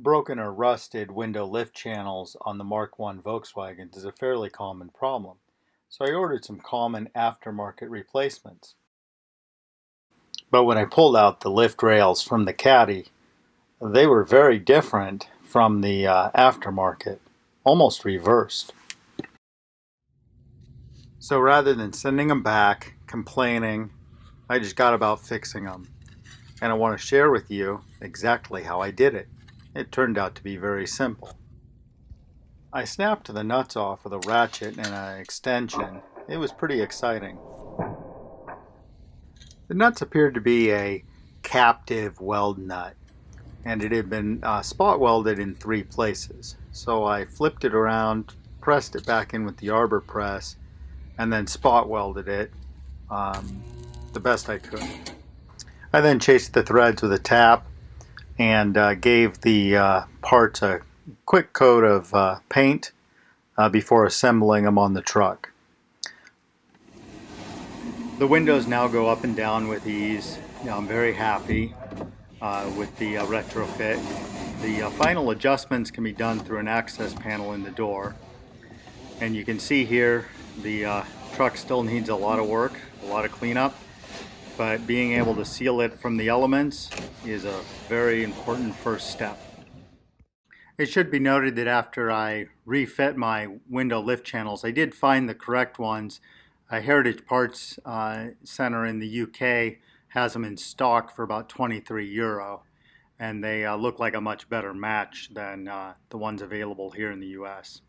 Broken or rusted window lift channels on the Mark I Volkswagens is a fairly common problem, so I ordered some common aftermarket replacements. But when I pulled out the lift rails from the Caddy, they were very different from the aftermarket, almost reversed. So rather than sending them back, complaining, I just got about fixing them. And I want to share with you exactly how I did it. It turned out to be very simple. I snapped the nuts off with a ratchet and an extension. It was pretty exciting. The nuts appeared to be a captive weld nut, and it had been spot welded in 3 places. So I flipped it around, pressed it back in with the arbor press, and then spot welded it the best I could. I then chased the threads with a tap and gave the parts a quick coat of paint before assembling them on the truck. The windows now go up and down with ease. I'm very happy with the retrofit. The final adjustments can be done through an access panel in the door. And you can see here the truck still needs a lot of work, a lot of cleanup, but being able to seal it from the elements is a very important first step. It should be noted that after I refit my window lift channels, I did find the correct ones. Heritage Parts Center in the UK has them in stock for about €23, and they look like a much better match than the ones available here in the US.